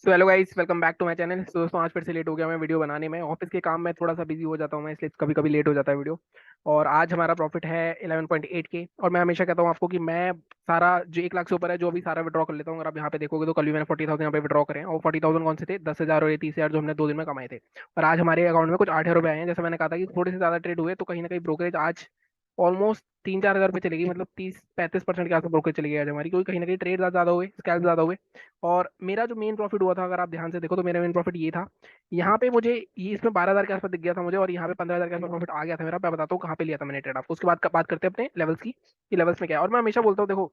So hello guys, welcome back to my channel. So दोस्तों, आज फिर से लेट हो गया मैं वीडियो बनाने में। ऑफिस के काम में थोड़ा सा बिजी हो जाता हूँ मैं, इसलिए कभी कभी लेट हो जाता है वीडियो। और आज हमारा प्रॉफिट है 11.8 के। और मैं हमेशा कहता हूँ आपको कि मैं सारा जो 1 लाख से ऊपर है जो भी सारा विड्रॉ कर लेता हूँ। अगर आप यहाँ पे देखोगे तो कल भी मैंने 40,000 यहाँ पे विड्रॉ करे हैं। और 40,000 कौन से थे? 10,000 और ये 30,000 जो हमने 2 दिन में कमाए थे। और आज हमारे अकाउंट में कुछ 8,000 रुपए आए हैं। जैसे मैंने कहा था कि थोड़े से ज्यादा ट्रेड हुए तो कहीं ना कहीं ब्रोकरेज आज ऑलमोस्ट 3-4 हज़ार रुपये चलेगी, मतलब 30-35% के आसपास ब्रोकरेज चली गई आज हमारी, क्योंकि कहीं ना कहीं ट्रेड ज्यादा हुए, स्कैल्प ज्यादा हुए। और मेरा जो मेन प्रॉफिट हुआ था, अगर आप ध्यान से देखो तो मेरा मेन प्रॉफिट ये था। यहाँ पे मुझे ये इसमें 12,000 के आसपास दिख गया था मुझे, और यहाँ पे 15,000 के आसपास प्रॉफिट आ गया था मेरा। मैं बताता हूँ कहाँ पे लिया था मैंने ट्रेड आपको, उसके बाद बात करते हैं अपने लेवल्स की कि लेवल्स में क्या है। और मैं हमेशा बोलता हूँ, देखो,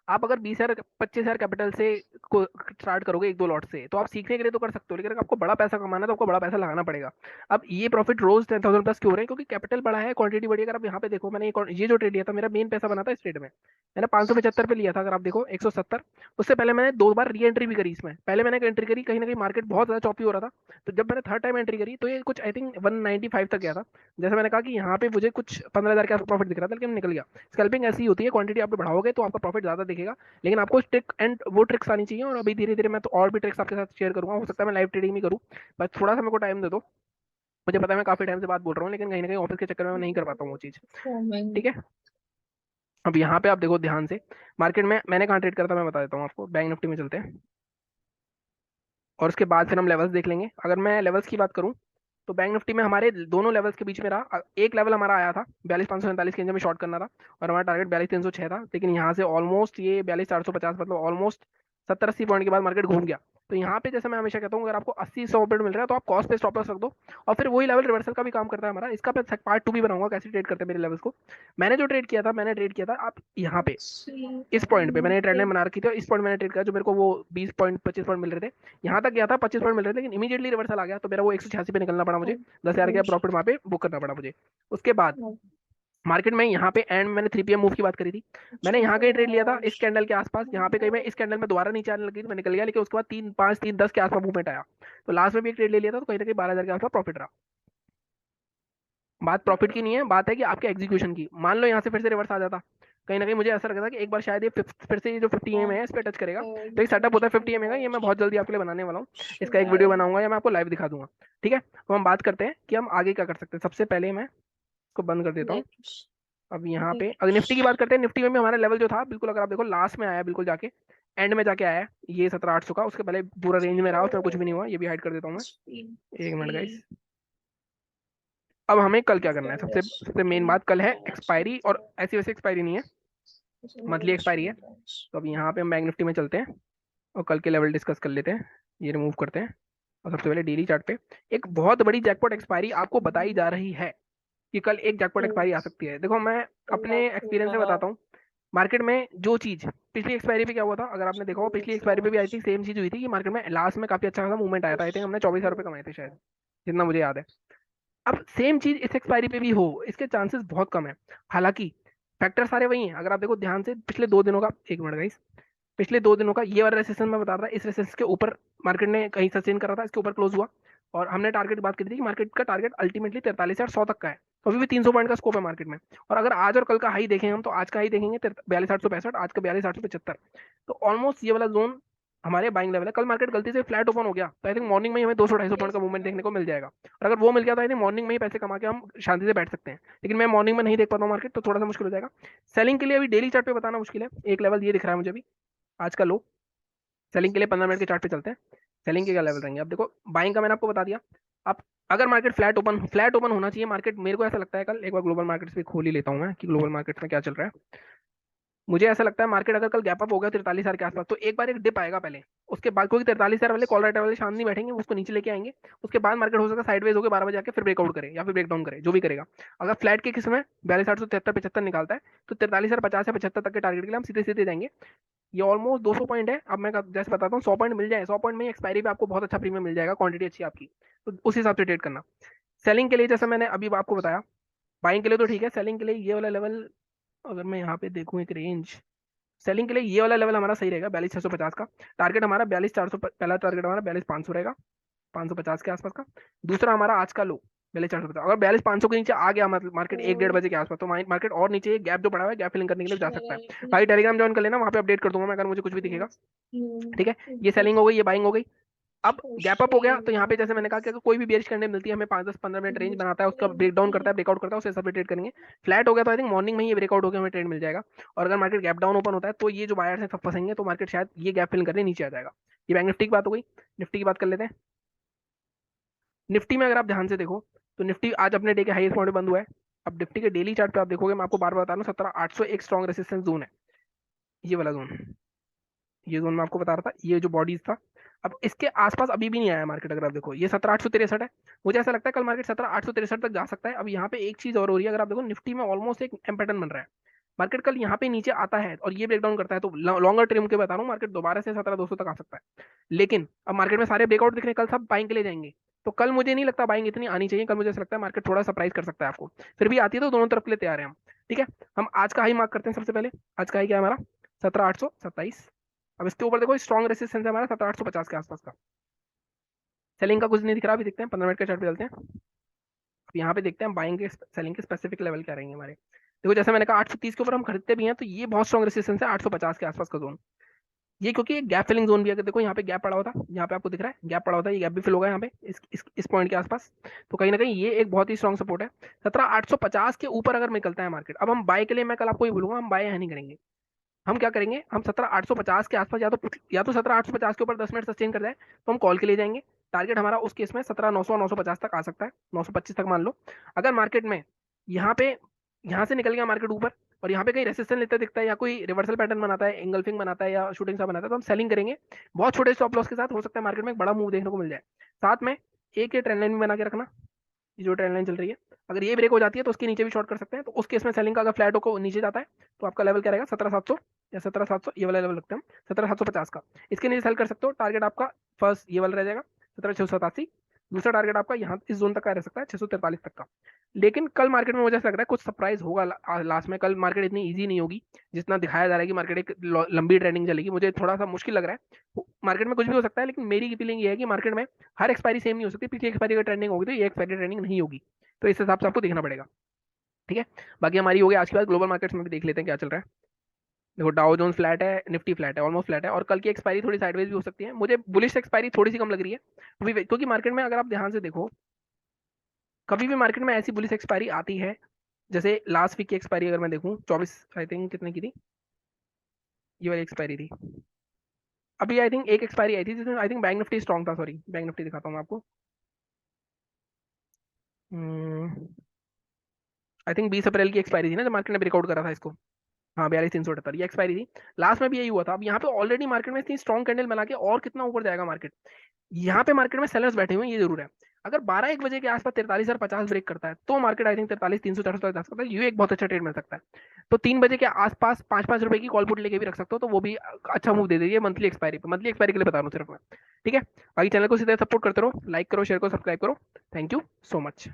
आप अगर 20,000 25,000 कैपिटल से को स्टार्ट करोगे एक दो लॉट से, तो आप सीखने के लिए तो कर सकते हो, लेकिन अगर आपको बड़ा पैसा कमाना है तो आपको बड़ा पैसा लगाना पड़ेगा। अब ये प्रॉफिट रोज 10,000 प्लस क्यों हो रहे हैं? क्योंकि कैपिटल बड़ा है, क्वांटिटी बड़ी है। अगर आप यहाँ पे देखो, मैंने ये जो ट्रेड लिया था, मेरा मेन पैसा बना था इस ट्रेड में। मैंने 575 पे लिया था, अगर आप देखो 170। उससे पहले मैंने 2 बार री एंट्री भी करी इसमें। पहले मैंने एंट्री करी, कहीं ना कहीं मार्केट बहुत ज्यादा चॉपी हो रहा था, तो जब मैंने थर्ड टाइम एंट्री करी तो ये कुछ आई थिंक 195 तक गया था। जैसे मैंने कहा कि यहाँ पे मुझे कुछ 15,000 का प्रॉफिट दिख रहा था, लेकिन निकल गया। स्कैल्पिंग ऐसी होती है, क्वांटिटी आप बढ़ाओगे तो आपका प्रॉफिट ज्यादा दिखेगा, लेकिन आपको ट्रिक एंड वो ट्रिक्स आनी चाहिए। और अभी धीरे धीरे मैं तो और भी ट्रिक्स आपके साथ शेयर करूंगा। हो सकता है मैं लाइव ट्रेडिंग भी करूँ, बस थोड़ा सा मेरे को टाइम दे दो। मुझे पता है मैं काफी टाइम से बात बोल रहा हूँ, लेकिन कहीं ना कहीं ऑफिस के चक्कर में मैं नहीं कर पाता हूँ वो चीज़। ठीक है। अब यहाँ पे आप देखो ध्यान से, मार्केट में मैंने कहाँ ट्रेड करता मैं बता देता हूँ आपको। बैंक निफ्टी में चलते हैं और उसके बाद फिर हम लेवल्स देख लेंगे। अगर मैं लेवल्स की बात करूँ तो बैंक निफ्टी में हमारे दोनों लेवल्स के बीच में रहा। एक लेवल हमारा आया था 42,547 के अंदर में शॉर्ट करना था, और हमारा टारगेट 42,306 था। लेकिन यहाँ से ऑलमोस्ट ये 42,450, मतलब ऑलमोस्ट 70-80 पॉइंट के बाद मार्केट घूम गया। तो यहाँ पे जैसे मैं हमेशा कहता हूँ, अगर आपको 80-100 पॉइंट मिल रहा है तो आप कॉस्ट पे स्टॉप लॉस रख दो। और फिर वही लेवल रिवर्सल का भी काम करता है हमारा। इसका मैं पार्ट 2 भी बनाऊंगा, कैसे ट्रेड करते हैं मेरे लेवल्स को। मैंने जो ट्रेड किया था, मैंने ट्रेड किया था आप यहाँ पे इस पॉइंट पे मैंने ट्रेड लाइन बना रखी थी, और इस पॉइंट मैंने ट्रेड किया जो मेरे को वो 20 पॉइंट 25 पॉइंट मिल रहे थे। यहाँ तक गया था 25 पॉइंट मिल रहे थे, लेकिन इमीडिएटली रिवर्सल आ गया, तो मेरा वो 186 पे निकलना पड़ा मुझे। 10,000 का प्रॉफिट वहां पे बुक करना पड़ा मुझे। उसके बाद मार्केट में यहाँ पे एंड में मैंने 3 PM मूव की बात करी थी। मैंने यहाँ कहीं ट्रेड लिया था इस कैंडल के आसपास, यहाँ पे कहीं मैं इस कैंडल में दोबारा नीचे आने लगी तो मैं निकल गया। लेकिन उसके बाद 3-5 3-10 के आसपास मूवमेंट आया, तो लास्ट में भी एक ट्रेड ले लिया था, तो कहीं ना कहीं 12,000 के आसपास प्रॉफिट रहा। बात प्रॉफिट की नहीं है, बात है कि आपके एग्जीक्यूशन की। मान लो यहाँ से फिर से रिवर्स आ जाता, कहीं ना कहीं मुझे ऐसा लगा था कि एक बार शायद ये फिर से ये जो 50 AM है इस पे टच करेगा। तो एक सेटअप होता है 50 AM का, ये मैं बहुत जल्दी आपके लिए बनाने वाला हूँ। इसका एक वीडियो बनाऊंगा या मैं आपको लाइव दिखा दूंगा। ठीक है, तो हम बात करते हैं कि हम आगे क्या कर सकते हैं। सबसे पहले मैं इसको बंद कर देता हूँ। अब यहाँ पे अगर निफ्टी की बात करते हैं, निफ्टी में भी हमारा लेवल जो था बिल्कुल, अगर आप देखो लास्ट में आया, बिल्कुल जाके एंड में जाके आया है ये 17,800 का। उसके पहले पूरा रेंज में रहा, उसमें कुछ भी नहीं हुआ। ये भी हाइड कर देता हूँ मैं, एक मिनट गाइस। अब हमें कल क्या करना है? सबसे सबसे मेन बात कल है एक्सपायरी, और ऐसी वैसी एक्सपायरी नहीं है, मंथली एक्सपायरी है। तो अब यहाँ पे हम बैंक निफ्टी में चलते हैं और कल के लेवल डिस्कस कर लेते हैं। ये रिमूव करते हैं, और सबसे पहले डेली चार्ट पे एक बहुत बड़ी जैकपॉट एक्सपायरी आपको बताई जा रही है कि कल एक जैकपॉट एक्सपायरी आ सकती है। देखो, मैं अपने एक्सपीरियंस से बताता हूँ। मार्केट में जो चीज पिछली एक्सपायरी पे क्या हुआ था, अगर आपने देखा हो, पिछली एक्सपायरी पे भी आई थी सेम चीज हुई थी कि मार्केट में लास्ट में काफी अच्छा खासा मूवमेंट आया था। आई थिंक हमने 24,000 रुपये कमाए थे शायद, जितना मुझे याद है। अब सेम चीज इस एक्सपायरी पे भी हो, इसके चांसेस बहुत कम है। हालांकि फैक्टर सारे वही हैं। अगर आप देखो ध्यान से पिछले 2 दिनों का, एक मिनट गाइस, पिछले 2 दिनों का ये वाला रेसिस्टेंस मैं बता रहा था, इस रेसिस्टेंस के ऊपर मार्केट ने कहीं सस्टेन करा था, इसके ऊपर क्लोज हुआ। और हमने टारगेट बात करी थी कि मार्केट का टारगेट अल्टीमेटली 43,100 तक का है। तो अभी भी 300 पॉइंट का स्कोप है मार्केट में। और अगर आज और कल का हाई देखें हम, तो आज का हाई देखेंगे 42,865, आज का 42,875। तो ऑलमोस्ट ये वाला जोन हमारे बाइंग लेवल है। कल मार्केट गलती से फ्लैट ओपन हो गया तो आई थिंक मॉर्निंग में ही हमें 200-250 पॉइंट का मूवमेंट देखने को मिल जाएगा। और अगर वो मिल गया तो आई थिंक मॉर्निंग में ही पैसे कमा के हम शांति से बैठ सकते हैं। लेकिन मैं मॉर्निंग में नहीं देख पाता हूँ मार्केट, तो थोड़ा सा मुश्किल हो जाएगा। सेलिंग के लिए अभी डेली चार्ट पे बताना मुश्किल है। एक लेवल ये दिख रहा है मुझे अभी, आज का लो। सेलिंग के लिए 15 मिनट के चार्ट पे चलते हैं। सेलिंग के क्या लेवल रहेंगे? अब देखो, बाइंग का मैंने आपको बता दिया। अब अगर मार्केट फ्लैट ओपन होना चाहिए मार्केट, मेरे को ऐसा लगता है। कल एक बार ग्लोबल मार्केट्स पे खोल ही लेता हूँ मैं कि ग्लोबल मार्केट्स में क्या चल रहा है। मुझे ऐसा लगता है मार्केट अगर कल गैप अप हो गया 43,000 के आसपास, तो एक बार एक डिप आएगा पहले। उसके बाद क्योंकि 43,000 वाले कॉल राइट वाले शांत नहीं बैठेंगे, उसको नीचे लेके आएंगे। उसके बाद मार्केट हो सकता है साइडवेज होकर 12 बजे आके फिर ब्रेकआउट करे या फिर ब्रेकडाउन करे, जो भी करेगा। अगर फ्लैट के किस में 42,873-75 निकालता है, तो 43,050 या 75 तक के टारगेट के लिए हम सीधे सीधे जाएंगे। ये ऑलमोस्ट 200 पॉइंट है। अब मैं जैसे बताता हूँ, 100 पॉइंट मिल जाए, 100 पॉइंट में एक्सपायरी पे आपको बहुत अच्छा प्रीमियम मिल जाएगा, क्वांटिटी अच्छी है आपकी, तो उस हिसाब से ट्रेड करना। सेलिंग के लिए जैसे मैंने अभी आपको बताया, बाइंग के लिए तो ठीक है। सेलिंग के लिए ये वाला लेवल, अगर मैं यहाँ पे देखूँ एक रेंज, सेलिंग के लिए ये वाला लेवल हमारा सही रहेगा 42,650 का। टारगेट हमारा 42,400, पहला टारगेट हमारा 42,500 रहेगा, 550 के आसपास का। दूसरा हमारा आज का लो, 42,450। अगर 42,500 के नीचे आ गया मतलब मार्केट 1-1:30 बजे के आसपास, तो मार्केट और नीचे गैप जो पड़ा हुआ है गैप फिलिंग करने के लिए जा सकता है। भाई टेलीग्राम ज्वाइन कर लेना, वहाँ पे अपडेट कर दूंगा मैं अगर मुझे कुछ भी दिखेगा। ठीक है, ये सेलिंग हो गई, ये बाइंग हो गई। अब गैप अप हो गया, तो यहाँ पे जैसे मैंने कहा कि अगर कोई भी बेरिश कैंडल मिलती है हमें 5-10-15 मिनट रेंज बनाता है, उसका ब्रेक डाउन करता है, ब्रेकआउट करता है, उसे सब ट्रेड करेंगे। फ्लैट हो गया तो आई थिंक मॉर्निंग में ही ब्रेकआउट होकर हमें ट्रेड मिल जाएगा। और अगर मार्केट गैप डाउन ओपन होता है तो ये जो बायर्स हैं सब फंसेंगे, तो मार्केट शायद ये गैप फिल करके नीचे आ जाएगा। ये बैंक निफ्टी की बात हो गई। निफ्टी की बात कर लेते हैं। निफ्टी में अगर आप ध्यान से देखो तो निफ्टी आज अपने डे के हाईएस्ट पॉइंट पे बंद हुआ है। अब निफ्टी के डेली चार्ट पे आप देखोगे, मैं आपको बार बार बता रहा हूँ, 17,800 एक स्ट्रॉन्ग रेसिस्टेंस जोन है, ये वाला जोन। ये जोन मैं आपको बता रहा था, ये जो बॉडीज था। अब इसके आसपास अभी भी नहीं आया मार्केट, अगर आप देखो ये 17,863 है। मुझे ऐसा लगता है कल मार्केट 17,863 तक जा सकता है। अब यहाँ पे एक चीज और हो रही है, अगर आप देखो निफ्टी में ऑलमोस्ट एक एम पैटर्न बन रहा है। मार्केट कल यहाँ पे नीचे आता है और ये ब्रेकडाउन करता है, तो लॉन्गर टर्म के बता रहा हूँ मार्केट दोबारा से 17,200 तक आ सकता है। लेकिन अब मार्केट में सारे ब्रेकआउट दिख रहे हैं, कल सब बाइंग के लिए जाएंगे। तो कल मुझे नहीं लगता बाइंग इतनी आनी चाहिए, कल मुझे ऐसा लगता है मार्केट थोड़ा सरप्राइज कर सकता है आपको। फिर भी आती है तो दोनों तरफ के लिए तैयार है हम। ठीक है, हम आज का हाई मार्क करते हैं सबसे पहले। आज का हाई क्या है हमारा? 17,827। अब इसके ऊपर देखो स्ट्रॉन्ग रेसिस्टेंस है हमारा 17,850 के आसपास का। सेलिंग का कुछ नहीं दिख रहा, अभी देखते हैं 15 मिनट के चार्ट पे चलते हैं। अब यहाँ पे देखते हैं बाइंग के सेलिंग के स्पेसिफिक लेवल क्या रहेंगे हमारे। देखो जैसे मैंने कहा 830 के ऊपर हम खरीदते भी हैं, तो ये बहुत स्ट्रॉन्ग रेसिस्टेंस है 850 के आसपास का जोन। ये क्योंकि एक गैप फिलिंग जोन भी है, अगर देखो यहाँ पे गैप पड़ा होता, यहाँ पे आपको दिख रहा है गैप पड़ा होता है, ये गैप भी फिल होगा यहाँ पे इस पॉइंट के आसपास। तो कहीं ना कहीं ये एक बहुत ही स्ट्रॉन्ग सपोर्ट है। 17,850 के ऊपर अगर निकलता है मार्केट, अब हम बाय के लिए मैं कल आपको ये बोलूंगा, हम बाय है नहीं करेंगे। हम क्या करेंगे, हम 17,850 के आसपास या तो 17,850 के ऊपर 10 मिनट सस्टेन कर जाए तो हम कॉल के लिए जाएंगे। टारगेट हमारा उस केस में 17,900 950 तक आ सकता है, 925 तक मान लो। अगर मार्केट में यहाँ पे यहाँ से निकल गया मार्केट ऊपर और यहाँ पे कहीं रेसिस्टेंस लेता दिखता है या कोई रिवर्सल पैटर्न बनाता है, एंगल्फिंग बनाता है या शूटिंग सा बनाता है, तो हम सेलिंग करेंगे। बहुत छोटे स्टॉप लॉस के साथ हो सकता है मार्केट में एक बड़ा मूव देखने को मिल जाए। साथ में एक ये ट्रेंड लाइन भी बना के रखना, ये जो ट्रेंड लाइन चल रही है, अगर ये ब्रेक हो जाती है तो उसके नीचे भी शॉर्ट कर सकते हैं। तो उस केस में सेलिंग का अगर फ्लैट होकर नीचे जाता है तो आपका लेवल क्या रहेगा? 17,700 या 17,700, ये वाला लेवल रखते हैं हम 17,750 का। इसके नीचे सेल कर सकते हो। टारगेट आपका फर्स्ट ये वाला रह जाएगा 17,687। दूसरा टारगेट आपका यहाँ इस जोन तक का रह सकता है 643 तक का। लेकिन कल मार्केट में मुझे ऐसा लग रहा है कुछ सरप्राइज होगा लास्ट में। कल मार्केट इतनी ईजी नहीं होगी जितना दिखाया जा रहा है कि मार्केट एक लंबी ट्रेंडिंग चलेगी। मुझे थोड़ा सा मुश्किल लग रहा है। मार्केट में कुछ भी हो सकता है, लेकिन मेरी फीलिंग ये है कि मार्केट में हर एक्सपायरी सेम नहीं हो सकती। पिछली एक्सपायरी की ट्रेंडिंग होगी तो ये एक्सपायरी ट्रेंडिंग नहीं होगी। तो इस हिसाब से आपको देखना पड़ेगा। ठीक है, बाकी हमारी हो गई आज की बात। ग्लोबल मार्केट्स में भी देख लेते हैं क्या चल रहा है। देखो डाउ जोन्स फ्लैट है, निफ्टी फ्लैट है, ऑलमोस्ट फ्लैट है। और कल की एक्सपायरी थोड़ी साइडवेज भी हो सकती है। मुझे बुलिश एक्सपायरी थोड़ी सी कम लग रही है क्योंकि मार्केट में अगर आप ध्यान से देखो, कभी भी मार्केट में ऐसी बुलिश एक्सपायरी आती है, जैसे लास्ट वीक की एक्सपायरी अगर मैं देखूं 24 आई थिंक कितने की थी, ये वाली एक्सपायरी थी। अभी आई थिंक एक एक्सपायरी आई थी जिसमें I think bank Nifty strong था। सॉरी, बैंक निफ्टी दिखाता हूँ मैं आपको। आई थिंक 20 अप्रैल की एक्सपायरी थी ना, जब मार्केट ने ब्रेकआउट करा था इसको। हाँ, 42,378 ये एक्सपायरी थी। लास्ट में भी यही हुआ था। अब यहाँ पे ऑलरेडी मार्केट में इतनी स्ट्रॉन्ग कैंडल बना के और कितना ऊपर जाएगा मार्केट। यहाँ पे मार्केट में सेलर्स बैठे हुए हैं, ये जरूर है। अगर 12-1 बजे के आसपास 43,050 ब्रेक करता है तो मार्केट आई थिंक 43,300 तक जा सकता है। ये एक बहुत अच्छा ट्रेड मिल सकता है। तो 3 बजे के आसपास 5-5 रुपए की कॉल पुट लेके भी रख सकते हो, तो वो भी अच्छा मूव दे देगी मंथली एक्सपायरी पे। मंथली एक्सपायरी के लिए बता रहा हूँ सिर्फ मैं। ठीक है, बाकी चैनल को सीधे सपोर्ट करते रहो, लाइक करो, शेयर करो, सब्सक्राइब करो। Thank you so much.